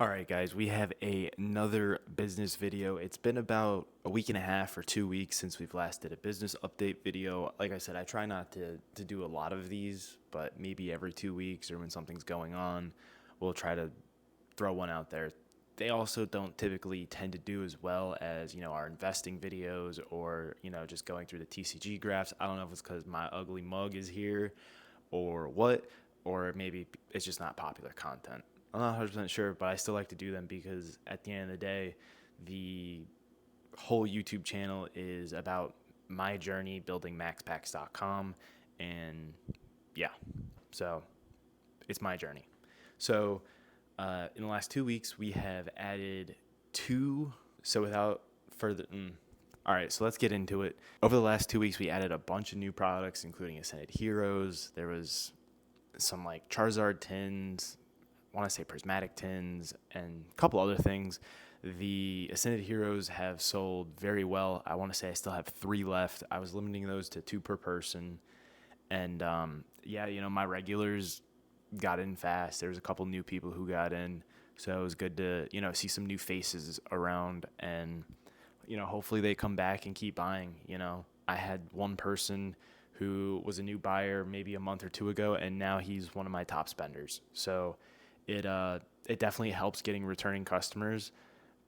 All right, guys, we have another business video. It's been about a week and a half or 2 weeks since we've last did a business update video. Like I said, I try not to do a lot of these, but maybe every 2 weeks or when something's going on, we'll try to throw one out there. They also don't typically tend to do as well as, our investing videos or, just going through the TCG graphs. I don't know if it's because my ugly mug is here or what, or maybe it's just not popular content. I'm not 100% sure, but I still like to do them because at the end of the day, the whole YouTube channel is about my journey building maxpacks.com. And yeah, so it's my journey. So in the last 2 weeks, we have added two. So without further. All right, so let's get into it. Over the last 2 weeks, we added a bunch of new products, including Ascended Heroes. There was some like Charizard tins, I want to say prismatic tins, and a couple other things. The Ascended Heroes have sold very well. I want to say I still have three left. I was limiting those to two per person. And my regulars got in fast. There was a couple new people who got in. So it was good to, see some new faces around and, hopefully they come back and keep buying. I had one person who was a new buyer maybe a month or two ago, and now he's one of my top spenders. So it definitely helps getting returning customers,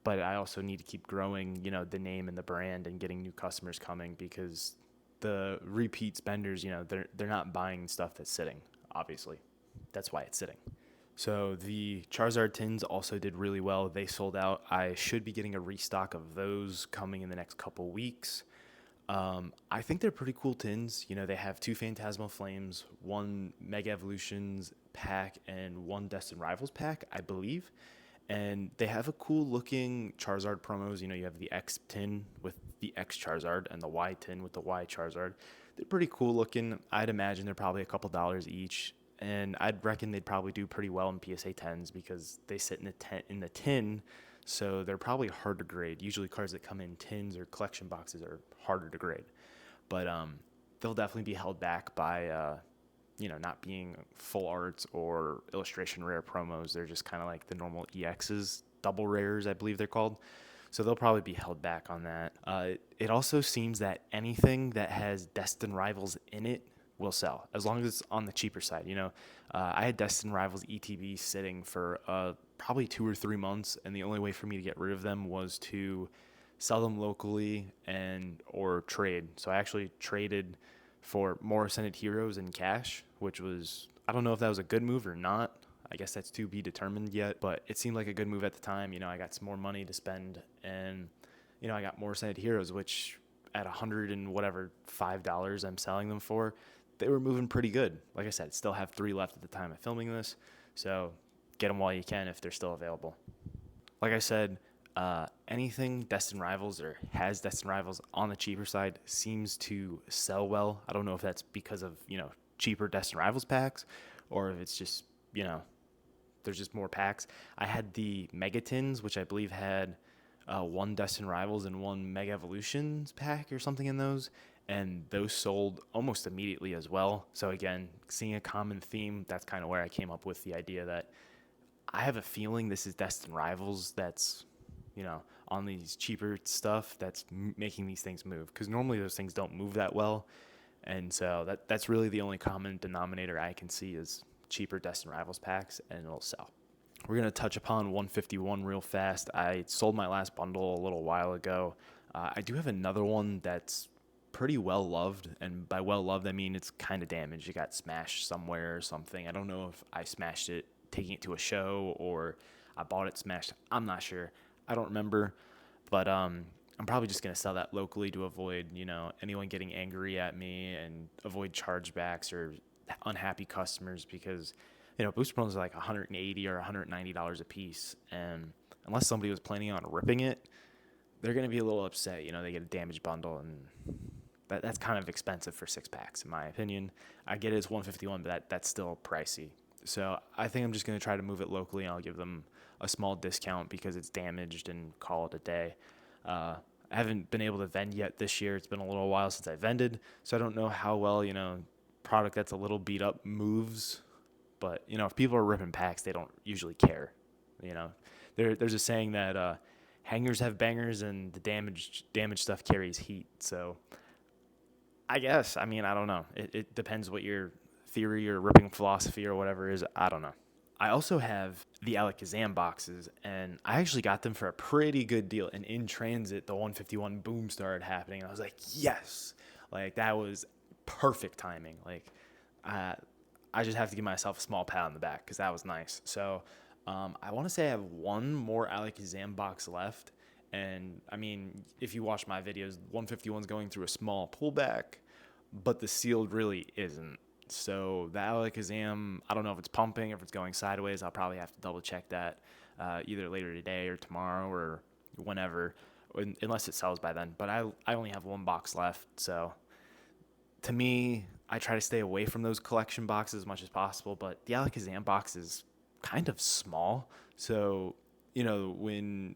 but I also need to keep growing, the name and the brand and getting new customers coming because the repeat spenders, they're not buying stuff that's sitting, obviously. That's why it's sitting. So the Charizard tins also did really well. They sold out. I should be getting a restock of those coming in the next couple weeks. I think they're pretty cool tins. They have two Phantasmal Flames, one Mega Evolutions pack, and one Destined Rivals pack, I believe. And they have a cool looking Charizard promos. You have the X tin with the X Charizard and the Y tin with the Y Charizard. They're pretty cool looking. I'd imagine they're probably a couple dollars each. And I'd reckon they'd probably do pretty well in PSA 10s because they sit in the tin, so they're probably hard to grade. Usually cards that come in tins or collection boxes are harder to grade. But they'll definitely be held back by not being full arts or illustration rare promos. They're just kind of like the normal EXs, double rares, I believe they're called. So they'll probably be held back on that. It also seems that anything that has Destined Rivals in it will sell as long as it's on the cheaper side. I had Destined Rivals ETB sitting for probably 2 or 3 months, and the only way for me to get rid of them was to sell them locally or trade. So I actually traded for more Ascended Heroes in cash, which was, I don't know if that was a good move or not. I guess that's to be determined yet, but it seemed like a good move at the time. I got some more money to spend, and I got more Ascended Heroes, which at $100 I'm selling them for, they were moving pretty good. Like I said, still have three left at the time of filming this, so get them while you can if they're still available. Like I said, anything Destined Rivals or has Destined Rivals on the cheaper side seems to sell well. I don't know if that's because of, cheaper Destined Rivals packs or if it's just, there's just more packs. I had the Megatins, which I believe had one Destined Rivals and one Mega Evolutions pack or something in those, and those sold almost immediately as well. So again, seeing a common theme, that's kind of where I came up with the idea that I have a feeling this is Destined Rivals that's, on these cheaper stuff that's making these things move, because normally those things don't move that well. And so that's really the only common denominator I can see is cheaper Destined Rivals packs, and it'll sell. We're going to touch upon 151 real fast. I sold my last bundle a little while ago. I do have another one that's pretty well loved, and by well loved I mean it's kind of damaged. It got smashed somewhere or something. I don't know if I smashed it taking it to a show or I bought it smashed. I'm not sure. I don't remember, but I'm probably just going to sell that locally to avoid, anyone getting angry at me and avoid chargebacks or unhappy customers, because booster promos are like $180 or $190 a piece, and unless somebody was planning on ripping it, they're going to be a little upset. They get a damaged bundle, and that's kind of expensive for 6 packs in my opinion. I get it's 151, but that's still pricey. So I think I'm just going to try to move it locally, and I'll give them a small discount because it's damaged and call it a day. I haven't been able to vend yet this year. It's been a little while since I vended, so I don't know how well, product that's a little beat up moves. But, if people are ripping packs, they don't usually care. You know, there's a saying that hangers have bangers and the damaged stuff carries heat. So I guess, I mean, I don't know. It depends what your theory or ripping philosophy or whatever is. I don't know. I also have the Alakazam boxes, and I actually got them for a pretty good deal. And in transit, the 151 boom started happening, and I was like, yes, like that was perfect timing. Like, uh, I just have to give myself a small pat on the back because that was nice. So, I want to say I have one more Alakazam box left, and I mean, if you watch my videos, 151's going through a small pullback, but the sealed really isn't. So the Alakazam, I don't know if it's pumping, if it's going sideways. I'll probably have to double check that either later today or tomorrow or whenever, unless it sells by then. But I only have one box left. So to me, I try to stay away from those collection boxes as much as possible. But the Alakazam box is kind of small. So, when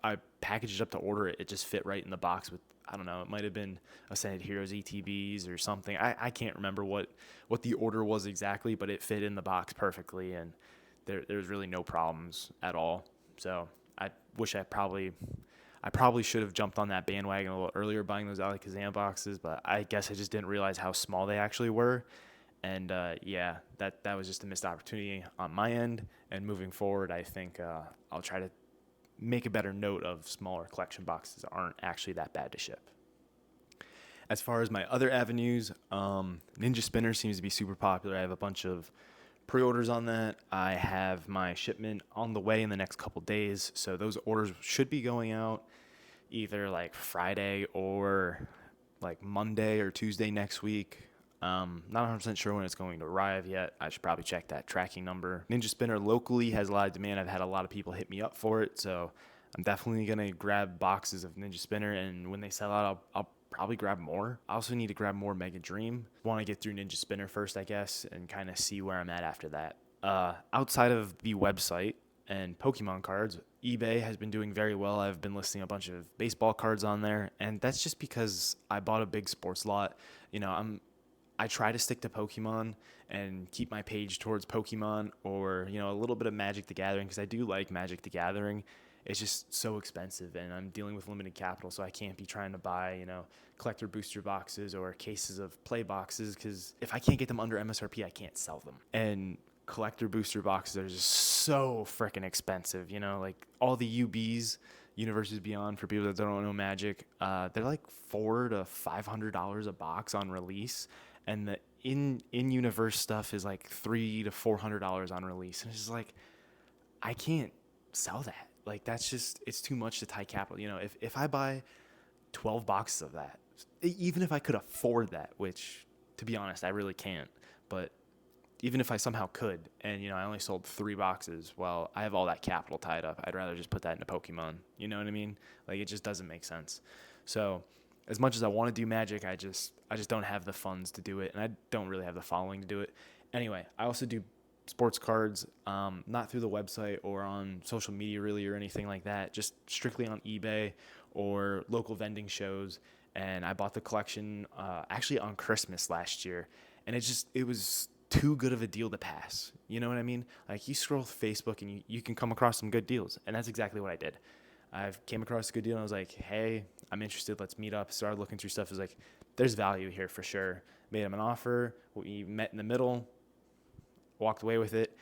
I packaged it up to order it, it just fit right in the box with, I don't know, it might have been Ascended Heroes ETBs or something. I can't remember what the order was exactly, but it fit in the box perfectly, and there's really no problems at all. So I wish I probably should have jumped on that bandwagon a little earlier buying those Alakazam boxes, but I guess I just didn't realize how small they actually were. And yeah, that was just a missed opportunity on my end. And moving forward, I think I'll try to make a better note of smaller collection boxes aren't actually that bad to ship. As far as my other avenues, Ninja Spinner seems to be super popular. I have a bunch of pre-orders on that. I have my shipment on the way in the next couple days, so those orders should be going out either like Friday or like Monday or Tuesday next week. Not 100% sure when it's going to arrive yet. I should probably check that tracking number. Ninja Spinner locally has a lot of demand. I've had a lot of people hit me up for it, so I'm definitely going to grab boxes of Ninja Spinner, and when they sell out, I'll probably grab more. I also need to grab more Mega Dream. Want to get through Ninja Spinner first, I guess, and kind of see where I'm at after that. Outside of the website and Pokemoncards, eBay has been doing very well. I've been listing a bunch of baseball cards on there, and that's just because I bought a big sports lot. I try to stick to Pokemon and keep my page towards Pokemon or, a little bit of Magic the Gathering because I do like Magic the Gathering. It's just so expensive and I'm dealing with limited capital, so I can't be trying to buy, collector booster boxes or cases of play boxes because if I can't get them under MSRP, I can't sell them. And collector booster boxes are just so freaking expensive, like all the UBs, Universes Beyond, for people that don't know Magic, they're like $400 to $500 a box on release, and the in universe stuff is like $300 to $400 on release, and it's just like I can't sell that. Like it's too much to tie capital. If I buy 12 boxes of that, even if I could afford that, which to be honest I really can't, but even if I somehow could, and I only sold 3 boxes, well, I have all that capital tied up. I'd rather just put that into Pokemon. You know what I mean? Like it just doesn't make sense. So, as much as I want to do Magic, I just don't have the funds to do it, and I don't really have the following to do it. Anyway, I also do sports cards, not through the website or on social media really or anything like that, just strictly on eBay or local vending shows. And I bought the collection actually on Christmas last year, and it was too good of a deal to pass. You know what I mean? Like you scroll through Facebook and you can come across some good deals, and that's exactly what I did. I came across a good deal and I was like, hey, I'm interested. Let's meet up. Started looking through stuff. It was like, there's value here for sure. Made him an offer. We met in the middle, walked away with it.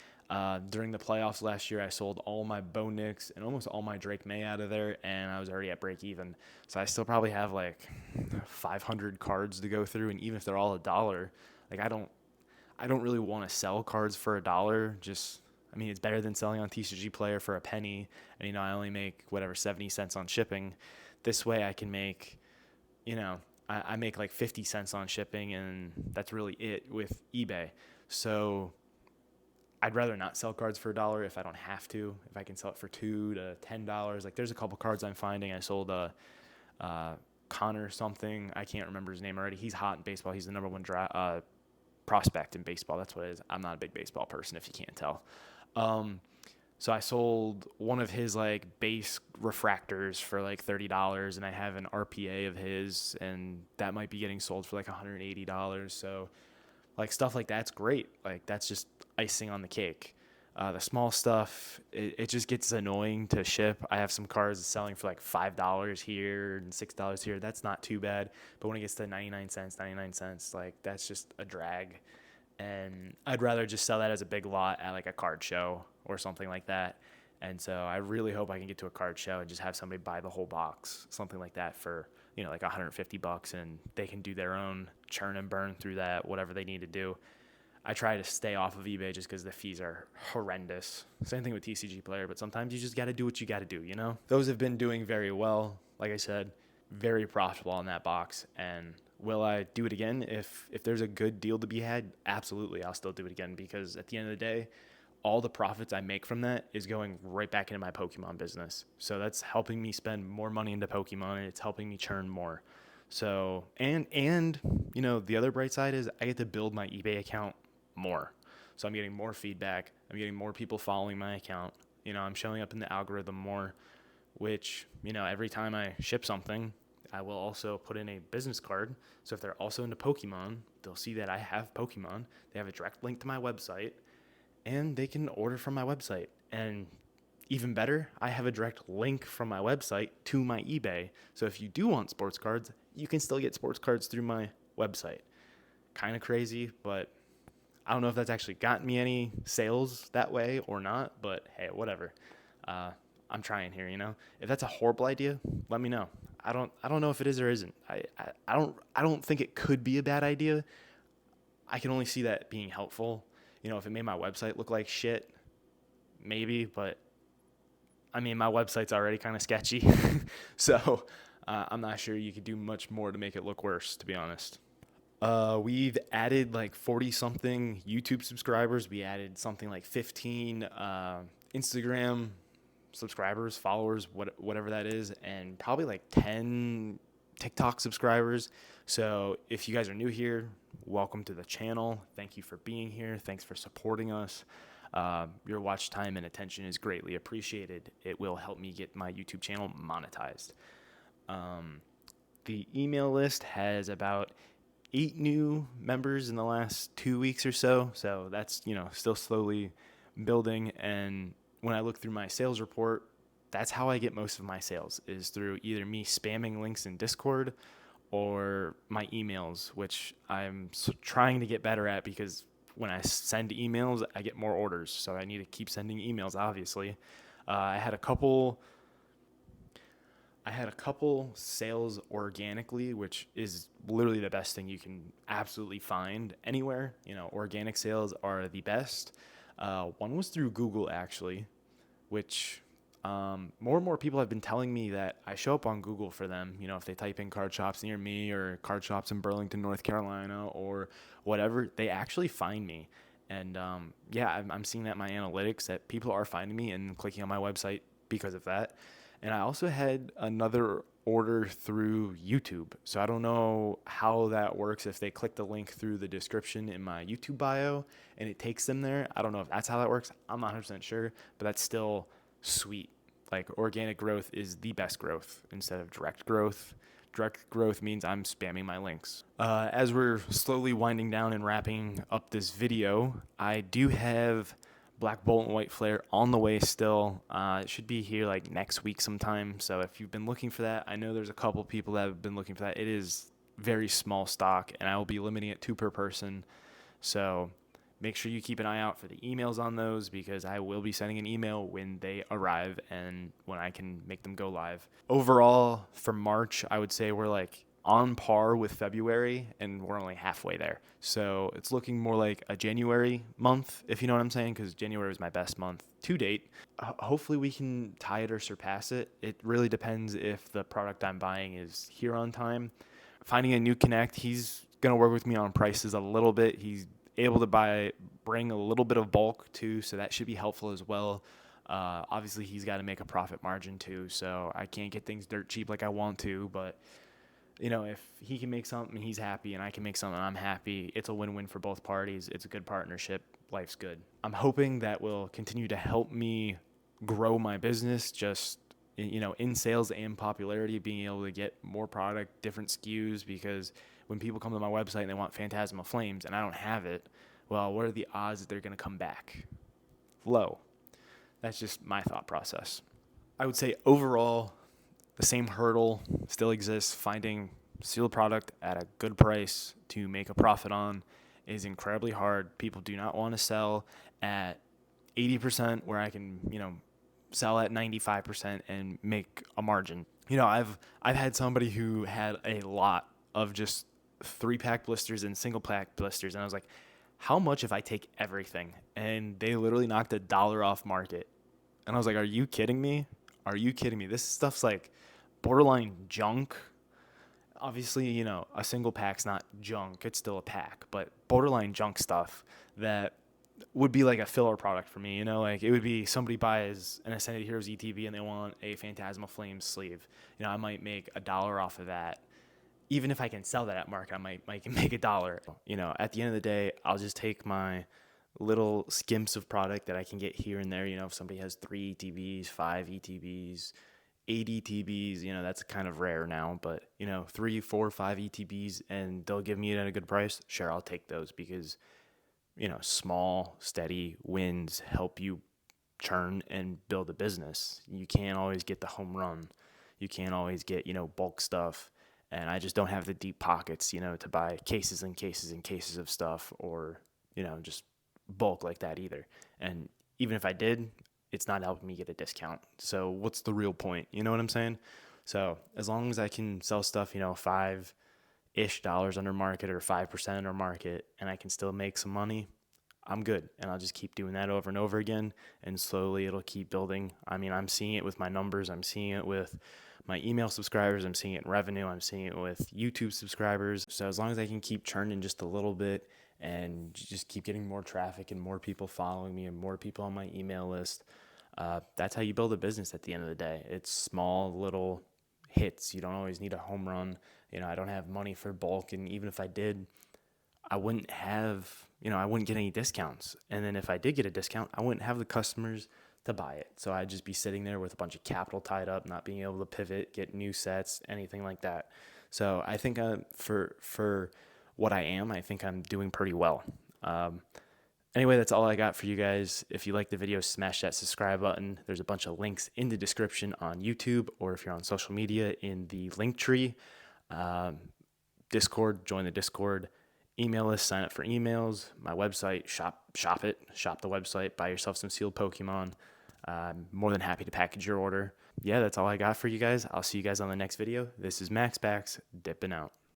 During the playoffs last year, I sold all my Bo Nix and almost all my Drake May out of there, and I was already at break even. So I still probably have like 500 cards to go through, and even if they're all $1, like I don't really want to sell cards for $1. It's better than selling on TCG Player for a penny, and I only make whatever 70 cents on shipping. This way, I can make, I make like 50 cents on shipping, and that's really it with eBay. So I'd rather not sell cards for $1 if I don't have to. If I can sell it for $2 to $10, like there's a couple cards I'm finding. I sold Connor something. I can't remember his name already. He's hot in baseball. He's the number one prospect in baseball. That's what it is. I'm not a big baseball person, if you can't tell. So I sold one of his like base refractors for like $30, and I have an RPA of his, and that might be getting sold for like $180. So like stuff like that's great. Like that's just icing on the cake. The small stuff, it just gets annoying to ship. I have some cards selling for like $5 here and $6 here. That's not too bad. But when it gets to 99 cents, 99 cents, like that's just a drag. And I'd rather just sell that as a big lot at like a card show or something like that. And so I really hope I can get to a card show and just have somebody buy the whole box, something like that for, like $150, and they can do their own churn and burn through that, whatever they need to do. I try to stay off of eBay just because the fees are horrendous. Same thing with TCG Player, but sometimes you just got to do what you got to do, Those have been doing very well. Like I said, very profitable on that box. And will I do it again if there's a good deal to be had? Absolutely, I'll still do it again, because at the end of the day, all the profits I make from that is going right back into my Pokemon business. So that's helping me spend more money into Pokemon, and it's helping me churn more. So, and the other bright side is I get to build my eBay account more. So I'm getting more feedback. I'm getting more people following my account. I'm showing up in the algorithm more, which, every time I ship something, I will also put in a business card. So if they're also into Pokemon, they'll see that I have Pokemon. They have a direct link to my website, and they can order from my website. And even better, I have a direct link from my website to my eBay. So if you do want sports cards, you can still get sports cards through my website. Kind of crazy, but I don't know if that's actually gotten me any sales that way or not, but hey, whatever. I'm trying here, If that's a horrible idea, let me know. I don't know if it is or isn't. I don't think it could be a bad idea. I can only see that being helpful. If it made my website look like shit, maybe, but I mean, my website's already kind of sketchy. So I'm not sure you could do much more to make it look worse, to be honest. We've added like 40 something YouTube subscribers. We added something like 15 Instagram subscribers, followers, whatever that is, and probably like 10 TikTok subscribers. So if you guys are new here, welcome to the channel. Thank you for being here. Thanks for supporting us. Your watch time and attention is greatly appreciated. It will help me get my YouTube channel monetized. The email list has about 8 new members in the last 2 weeks or so. So that's, still slowly building. And when I look through my sales report, that's how I get most of my sales, is through either me spamming links in Discord or my emails, which I'm trying to get better at, because when I send emails, I get more orders. So I need to keep sending emails, obviously. I had a couple sales organically, which is literally the best thing you can absolutely find anywhere. Organic sales are the best. One was through Google, actually, which more and more people have been telling me that I show up on Google for them. If they type in card shops near me or card shops in Burlington, North Carolina, or whatever, they actually find me. And I'm seeing that in my analytics, that people are finding me and clicking on my website because of that. And I also had another order through YouTube. So I don't know how that works, if they click the link through the description in my YouTube bio and it takes them there. I don't know if that's how that works. I'm not 100% sure, but that's still sweet. Like, organic growth is the best growth instead of direct growth. Direct growth means I'm spamming my links. As we're slowly winding down and wrapping up this video, I do have Black Bolt and White Flare on the way still. It should be here like next week sometime. So if you've been looking for that, I know there's a couple people that have been looking for that. It is very small stock, and I will be limiting it 2 per person. So make sure you keep an eye out for the emails on those, because I will be sending an email when they arrive and when I can make them go live. Overall, for March, I would say we're like on par with February, and we're only halfway there. So it's looking more like a January month, if you know what I'm saying, because January was my best month to date. Hopefully we can tie it or surpass it. It really depends if the product I'm buying is here on time. Finding a new connect, he's going to work with me on prices a little bit. He's able to bring a little bit of bulk too, so that should be helpful as well. Obviously, he's got to make a profit margin too, so I can't get things dirt cheap like I want to, but if he can make something, he's happy, and I can make something, I'm happy. It's a win-win for both parties. It's a good partnership. Life's good. I'm hoping that will continue to help me grow my business, just, in sales and popularity, being able to get more product, different SKUs, because when people come to my website and they want Phantasmal Flames and I don't have it, well, what are the odds that they're going to come back? low. That's just my thought process. I would say overall, the same hurdle still exists. Finding sealed product at a good price to make a profit on is incredibly hard. People do not want to sell at 80% where I can, sell at 95% and make a margin. I've had somebody who had a lot of just 3-pack blisters and single-pack blisters, and I was like, how much if I take everything? And they literally knocked $1 off market. And I was like, are you kidding me? Are you kidding me? This stuff's like borderline junk. Obviously, a single pack's not junk. It's still a pack, but borderline junk stuff that would be like a filler product for me. Like it would be somebody buys an Ascended Heroes ETB and they want a Phantasmal Flames sleeve. I might make $1 off of that. Even if I can sell that at market, I might make $1. At the end of the day, I'll just take my little skimps of product that I can get here and there. If somebody has 3 ETBs, 5 ETBs, 8 ETBs, that's kind of rare now, but 3, 4, 5 ETBs and they'll give me it at a good price. Sure, I'll take those because, small, steady wins help you churn and build a business. You can't always get the home run. You can't always get, bulk stuff. And I just don't have the deep pockets, to buy cases and cases and cases of stuff or, just bulk like that either. And even if I did, it's not helping me get a discount. So what's the real point? You know what I'm saying? So as long as I can sell stuff, $5-ish under market or 5% under market, and I can still make some money, I'm good. And I'll just keep doing that over and over again. And slowly it'll keep building. I mean, I'm seeing it with my numbers. I'm seeing it with my email subscribers. I'm seeing it in revenue. I'm seeing it with YouTube subscribers. So as long as I can keep churning just a little bit and just keep getting more traffic and more people following me and more people on my email list, that's how you build a business at the end of the day. It's small little hits. You don't always need a home run. I don't have money for bulk. And even if I did, I wouldn't get any discounts. And then if I did get a discount, I wouldn't have the customers to buy it. So I'd just be sitting there with a bunch of capital tied up, not being able to pivot, get new sets, anything like that. So I think for what I think I'm doing pretty well. Anyway, that's all I got for you guys. If you like the video, smash that subscribe button. There's a bunch of links in the description on YouTube, or if you're on social media, in the link tree. Discord, join the Discord. Email list, sign up for emails. My website, shop the website, buy yourself some sealed Pokemon. I'm more than happy to package your order. Yeah, that's all I got for you guys. I'll see you guys on the next video. This is Max Bax, dipping out.